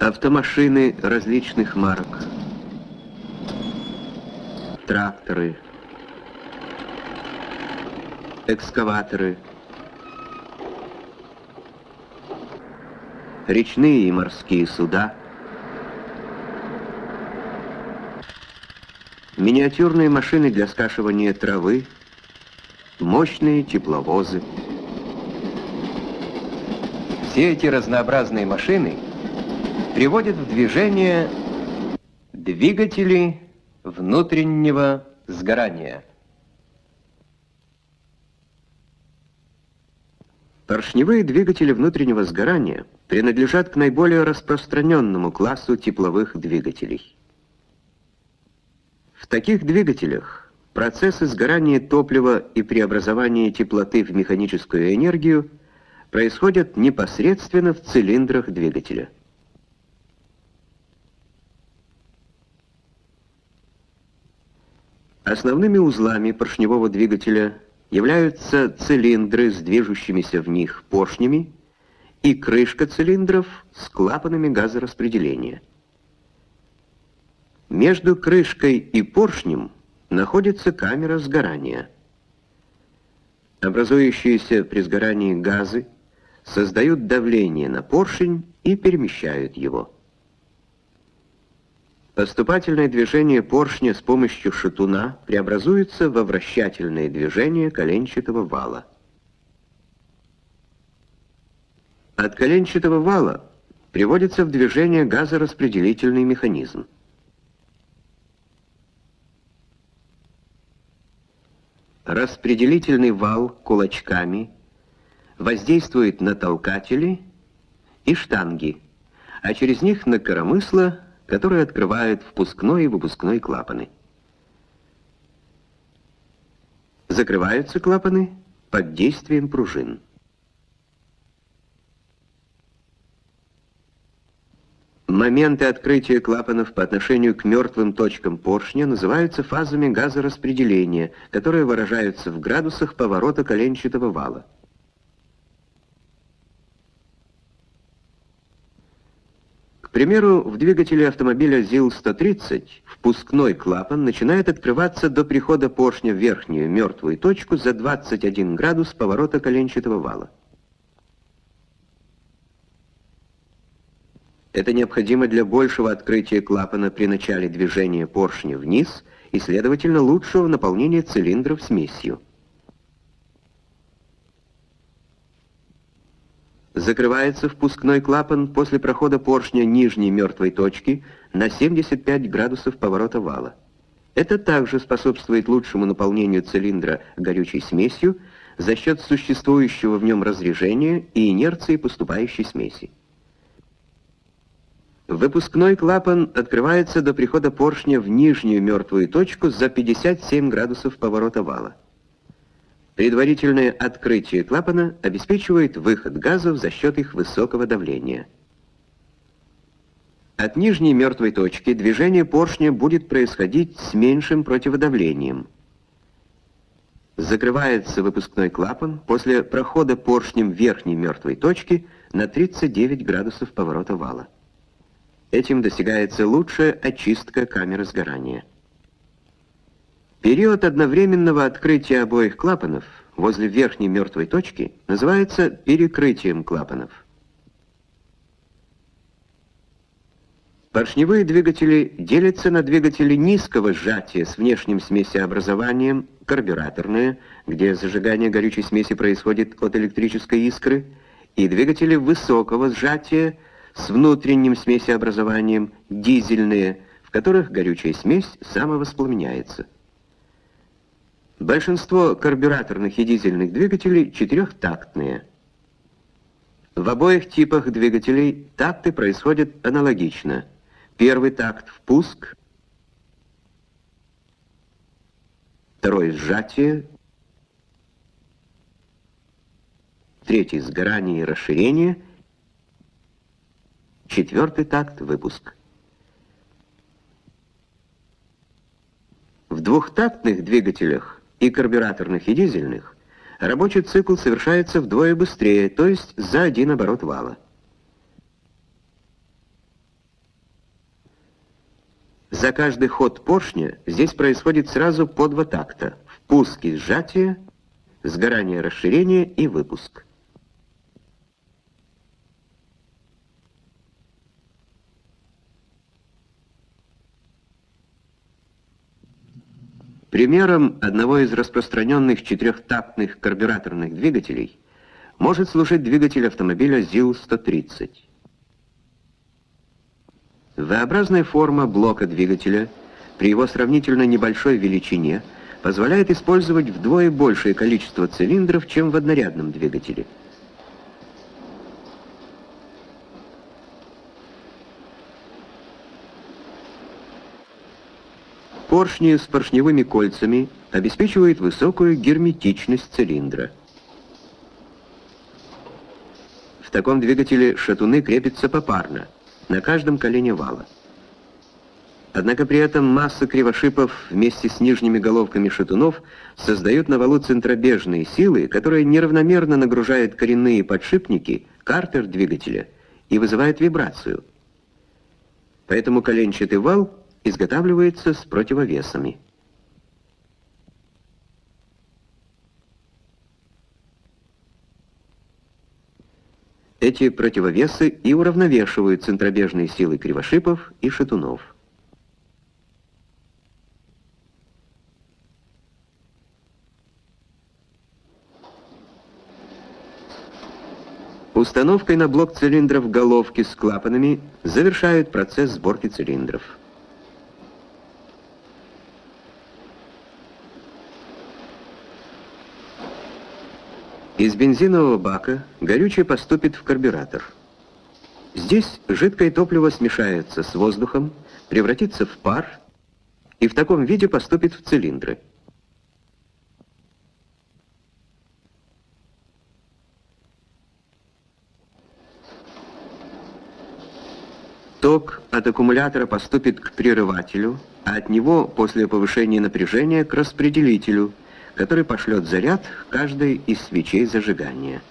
Автомашины различных марок, тракторы, экскаваторы, речные и морские суда, миниатюрные машины для скашивания травы, мощные тепловозы. Все эти разнообразные машины приводят в движение двигатели внутреннего сгорания. Поршневые двигатели внутреннего сгорания принадлежат к наиболее распространенному классу тепловых двигателей. В таких двигателях процессы сгорания топлива и преобразования теплоты в механическую энергию происходят непосредственно в цилиндрах двигателя. Основными узлами поршневого двигателя являются цилиндры с движущимися в них поршнями и крышка цилиндров с клапанами газораспределения. Между крышкой и поршнем находится камера сгорания. Образующиеся при сгорании газы создают давление на поршень и перемещают его. Поступательное движение поршня с помощью шатуна преобразуется во вращательное движение коленчатого вала. От коленчатого вала приводится в движение газораспределительный механизм. Распределительный вал кулачками воздействует на толкатели и штанги, а через них на коромысло, которые открывают впускной и выпускной клапаны. Закрываются клапаны под действием пружин. Моменты открытия клапанов по отношению к мертвым точкам поршня называются фазами газораспределения, которые выражаются в градусах поворота коленчатого вала. К примеру, в двигателе автомобиля ЗИЛ-130 впускной клапан начинает открываться до прихода поршня в верхнюю мертвую точку за 21 градус поворота коленчатого вала. Это необходимо для большего открытия клапана при начале движения поршня вниз и, следовательно, лучшего наполнения цилиндров смесью. Закрывается впускной клапан после прохода поршня нижней мертвой точки на 75 градусов поворота вала. Это также способствует лучшему наполнению цилиндра горючей смесью за счет существующего в нем разрежения и инерции поступающей смеси. Выпускной клапан открывается до прихода поршня в нижнюю мертвую точку за 57 градусов поворота вала. Предварительное открытие клапана обеспечивает выход газов за счет их высокого давления. От нижней мертвой точки движение поршня будет происходить с меньшим противодавлением. Закрывается выпускной клапан после прохода поршнем верхней мертвой точки на 39 градусов поворота вала. Этим достигается лучшая очистка камеры сгорания. Период одновременного открытия обоих клапанов возле верхней мертвой точки называется перекрытием клапанов. Поршневые двигатели делятся на двигатели низкого сжатия с внешним смесеобразованием, карбюраторные, где зажигание горючей смеси происходит от электрической искры, и двигатели высокого сжатия с внутренним смесеобразованием, дизельные, в которых горючая смесь самовоспламеняется. Большинство карбюраторных и дизельных двигателей четырехтактные. В обоих типах двигателей такты происходят аналогично. Первый такт — впуск, второй — сжатие, третий — сгорание и расширение, четвертый такт — выпуск. В двухтактных двигателях и карбюраторных, и дизельных рабочий цикл совершается вдвое быстрее, то есть за один оборот вала. За каждый ход поршня здесь происходит сразу по 2 такта. Впуск и сжатие, сгорание, расширение и выпуск. Примером одного из распространенных 4-тактных карбюраторных двигателей может служить двигатель автомобиля ЗИЛ-130. V-образная форма блока двигателя при его сравнительно небольшой величине позволяет использовать вдвое большее количество цилиндров, чем в однорядном двигателе. Поршни с поршневыми кольцами обеспечивают высокую герметичность цилиндра. В таком двигателе шатуны крепятся попарно, на каждом колене вала. Однако при этом масса кривошипов вместе с нижними головками шатунов создают на валу центробежные силы, которые неравномерно нагружают коренные подшипники, картер двигателя и вызывают вибрацию. Поэтому коленчатый вал изготавливается с противовесами. Эти противовесы и уравновешивают центробежные силы кривошипов и шатунов. Установкой на блок цилиндров головки с клапанами завершают процесс сборки цилиндров. Из бензинового бака горючее поступит в карбюратор. Здесь жидкое топливо смешается с воздухом, превратится в пар и в таком виде поступит в цилиндры. Ток от аккумулятора поступит к прерывателю, а от него после повышения напряжения к распределителю, который пошлет заряд каждой из свечей зажигания.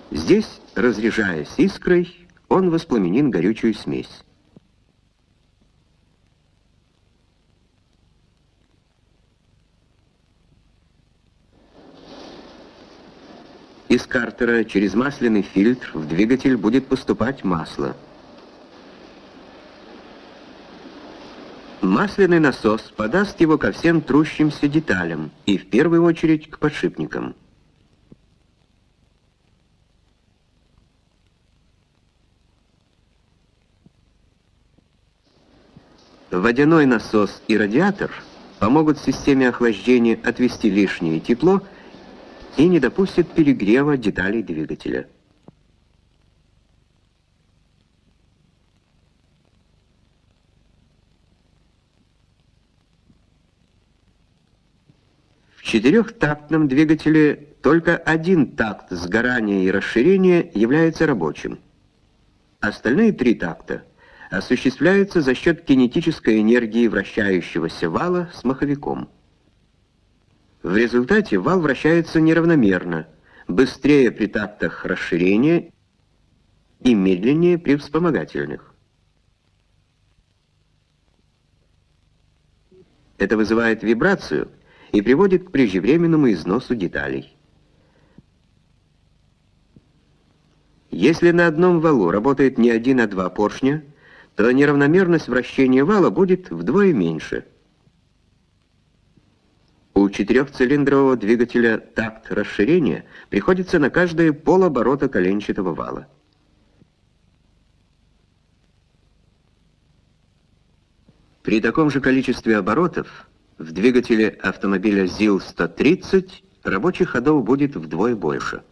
Здесь, разряжаясь искрой, он воспламенит горючую смесь. Из картера через масляный фильтр в двигатель будет поступать масло. Масляный насос подаст его ко всем трущимся деталям и в первую очередь к подшипникам. Водяной насос и радиатор помогут системе охлаждения отвести лишнее тепло и не допустит перегрева деталей двигателя. В 4-тактном двигателе только один такт сгорания и расширения является рабочим. Остальные 3 такта осуществляются за счет кинетической энергии вращающегося вала с маховиком. В результате вал вращается неравномерно, быстрее при тактах расширения и медленнее при вспомогательных. Это вызывает вибрацию и приводит к преждевременному износу деталей. Если на одном валу работает не 1, а 2 поршня, то неравномерность вращения вала будет вдвое меньше. У 4-цилиндрового двигателя такт расширения приходится на каждые полоборота коленчатого вала. При таком же количестве оборотов в двигателе автомобиля ЗИЛ-130 рабочих ходов будет вдвое больше.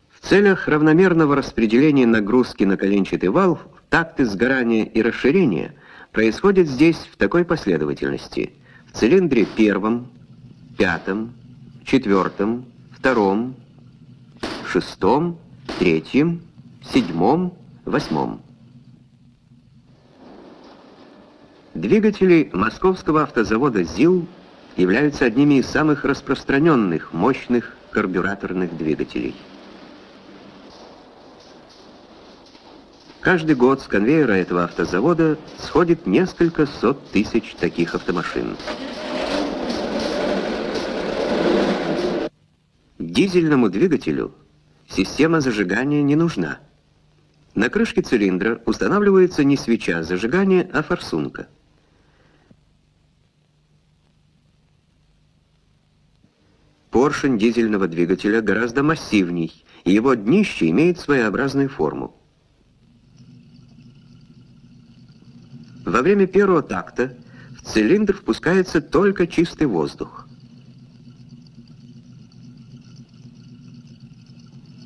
В целях равномерного распределения нагрузки на коленчатый вал такты сгорания и расширения происходят здесь в такой последовательности. В цилиндре 1, 5, 4, 2, 6, 3, 7, 8. Двигатели московского автозавода ЗИЛ являются одними из самых распространенных мощных карбюраторных двигателей. Каждый год с конвейера этого автозавода сходит несколько сот тысяч таких автомашин. Дизельному двигателю система зажигания не нужна. На крышке цилиндра устанавливается не свеча зажигания, а форсунка. Поршень дизельного двигателя гораздо массивней, и его днище имеет своеобразную форму. Во время первого такта в цилиндр впускается только чистый воздух.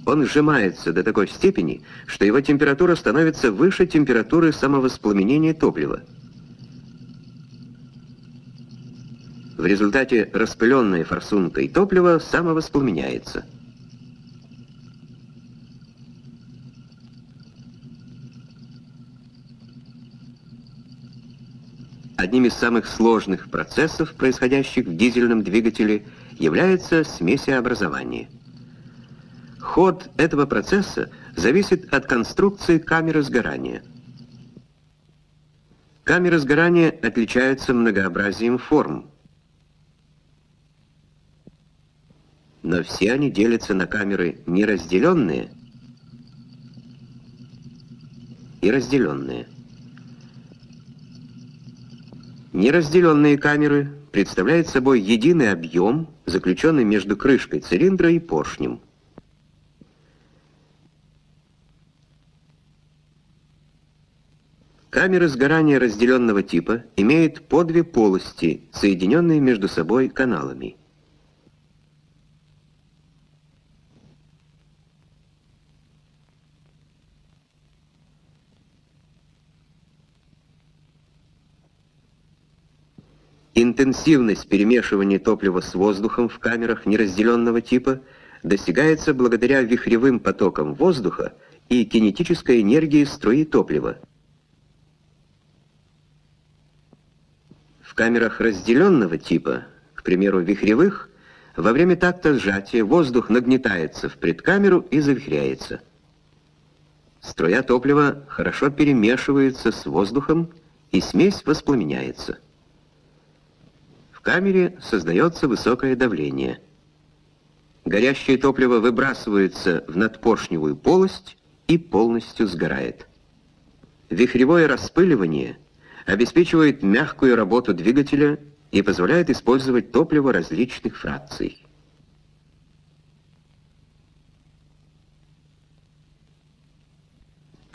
Он сжимается до такой степени, что его температура становится выше температуры самовоспламенения топлива. В результате распыленная форсункой топливо самовоспламеняется. Одним из самых сложных процессов, происходящих в дизельном двигателе, является смесеобразование. Ход этого процесса зависит от конструкции камеры сгорания. Камеры сгорания отличаются многообразием форм, но все они делятся на камеры неразделенные и разделенные. Неразделенные камеры представляют собой единый объем, заключенный между крышкой цилиндра и поршнем. Камеры сгорания разделенного типа имеют по две полости, соединенные между собой каналами. Интенсивность перемешивания топлива с воздухом в камерах неразделенного типа достигается благодаря вихревым потокам воздуха и кинетической энергии струи топлива. В камерах разделенного типа, к примеру, вихревых, во время такта сжатия воздух нагнетается в предкамеру и завихряется. Струя топлива хорошо перемешивается с воздухом, и смесь воспламеняется. В камере создается высокое давление. Горящее топливо выбрасывается в надпоршневую полость и полностью сгорает. Вихревое распыливание обеспечивает мягкую работу двигателя и позволяет использовать топливо различных фракций.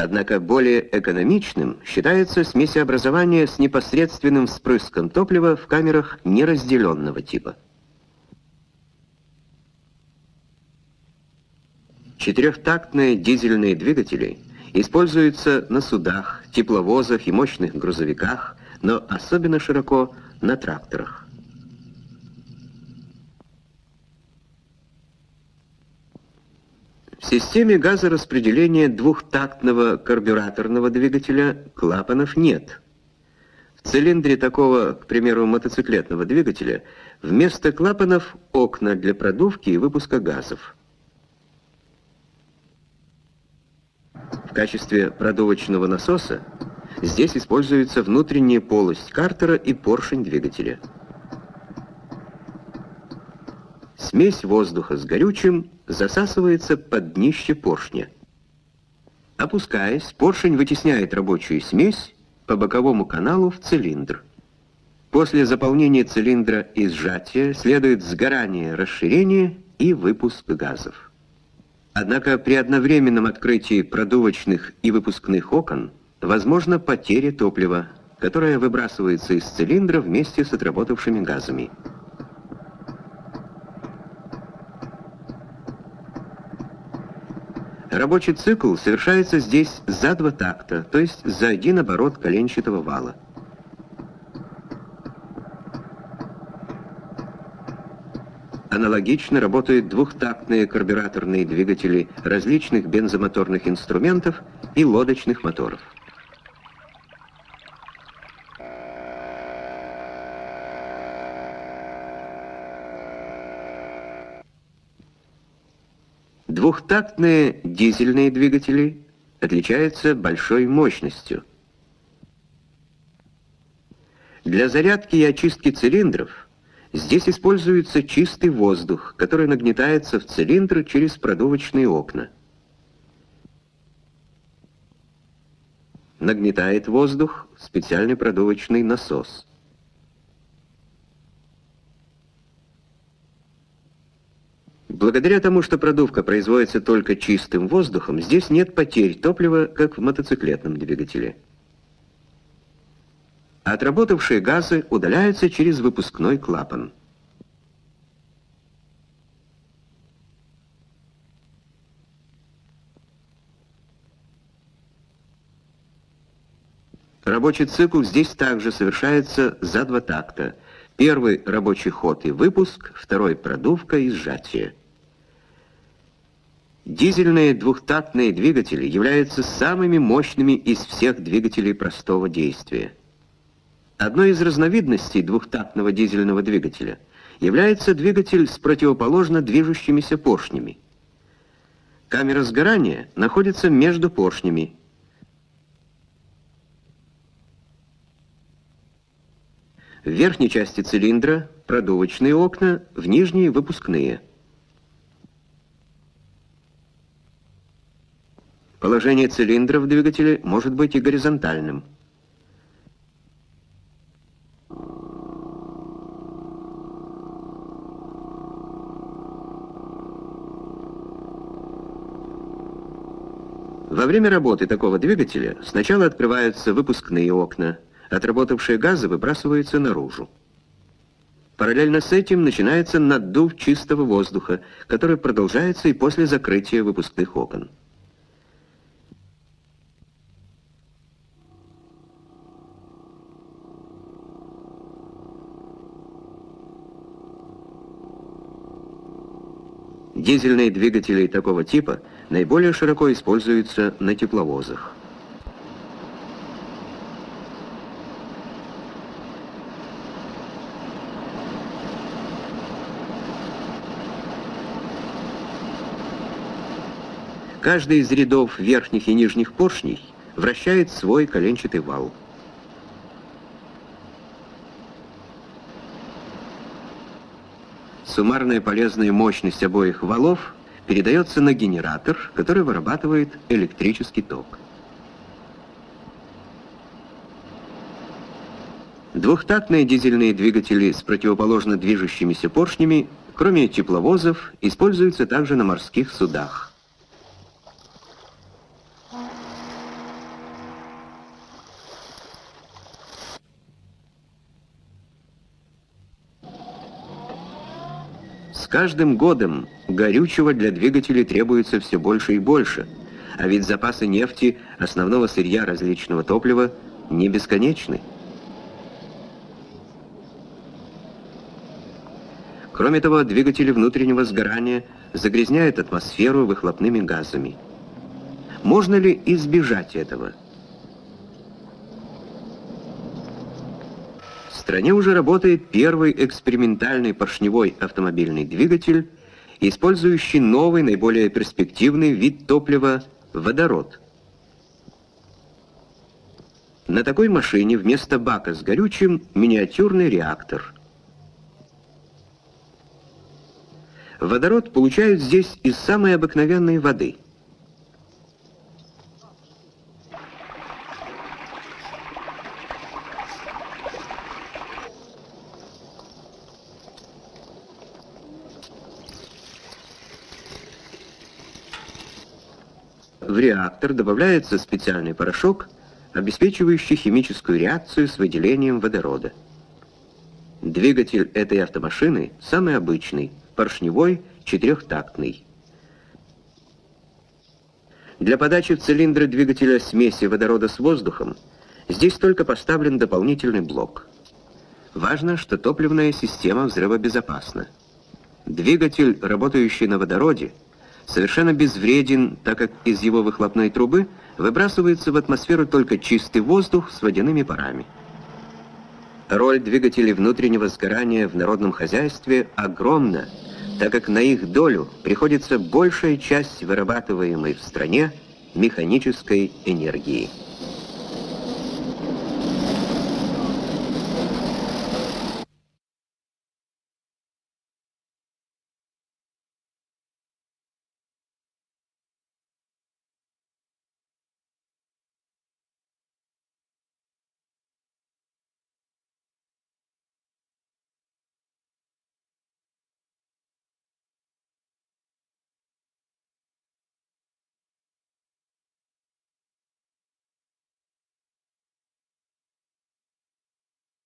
Однако более экономичным считается смесеобразование с непосредственным вспрыском топлива в камерах неразделенного типа. Четырехтактные дизельные двигатели используются на судах, тепловозах и мощных грузовиках, но особенно широко на тракторах. В системе газораспределения двухтактного карбюраторного двигателя клапанов нет. В цилиндре такого, к примеру, мотоциклетного двигателя вместо клапанов окна для продувки и выпуска газов. В качестве продувочного насоса здесь используется внутренняя полость картера и поршень двигателя. Смесь воздуха с горючим засасывается под днище поршня. Опускаясь, поршень вытесняет рабочую смесь по боковому каналу в цилиндр. После заполнения цилиндра и сжатия следует сгорание, расширение и выпуск газов. Однако при одновременном открытии продувочных и выпускных окон возможна потеря топлива, которое выбрасывается из цилиндра вместе с отработавшими газами. Рабочий цикл совершается здесь за два такта, то есть за один оборот коленчатого вала. Аналогично работают двухтактные карбюраторные двигатели различных бензомоторных инструментов и лодочных моторов. Двухтактные дизельные двигатели отличаются большой мощностью. Для зарядки и очистки цилиндров здесь используется чистый воздух, который нагнетается в цилиндр через продувочные окна. Нагнетает воздух специальный продувочный насос. Благодаря тому, что продувка производится только чистым воздухом, здесь нет потерь топлива, как в мотоциклетном двигателе. Отработавшие газы удаляются через выпускной клапан. Рабочий цикл здесь также совершается за 2 такта. Первый — рабочий ход и выпуск, второй — продувка и сжатие. Дизельные двухтактные двигатели являются самыми мощными из всех двигателей простого действия. Одной из разновидностей двухтактного дизельного двигателя является двигатель с противоположно движущимися поршнями. Камера сгорания находится между поршнями. В верхней части цилиндра продувочные окна, в нижней — выпускные. Положение цилиндра в двигателе может быть и горизонтальным. Во время работы такого двигателя сначала открываются выпускные окна, отработавшие газы выбрасываются наружу. Параллельно с этим начинается наддув чистого воздуха, который продолжается и после закрытия выпускных окон. Дизельные двигатели такого типа наиболее широко используются на тепловозах. Каждый из рядов верхних и нижних поршней вращает свой коленчатый вал. Суммарная полезная мощность обоих валов передается на генератор, который вырабатывает электрический ток. Двухтактные дизельные двигатели с противоположно движущимися поршнями, кроме тепловозов, используются также на морских судах. С каждым годом горючего для двигателей требуется все больше и больше, а ведь запасы нефти, основного сырья различного топлива, не бесконечны. Кроме того, двигатели внутреннего сгорания загрязняют атмосферу выхлопными газами. Можно ли избежать этого? В стране уже работает первый экспериментальный поршневой автомобильный двигатель, использующий новый, наиболее перспективный вид топлива — водород. На такой машине вместо бака с горючим миниатюрный реактор. Водород получают здесь из самой обыкновенной воды. В реактор добавляется специальный порошок, обеспечивающий химическую реакцию с выделением водорода. Двигатель этой автомашины самый обычный, поршневой, четырехтактный. Для подачи в цилиндры двигателя смеси водорода с воздухом здесь только поставлен дополнительный блок. Важно, что топливная система взрывобезопасна. Двигатель, работающий на водороде, совершенно безвреден, так как из его выхлопной трубы выбрасывается в атмосферу только чистый воздух с водяными парами. Роль двигателей внутреннего сгорания в народном хозяйстве огромна, так как на их долю приходится большая часть вырабатываемой в стране механической энергии.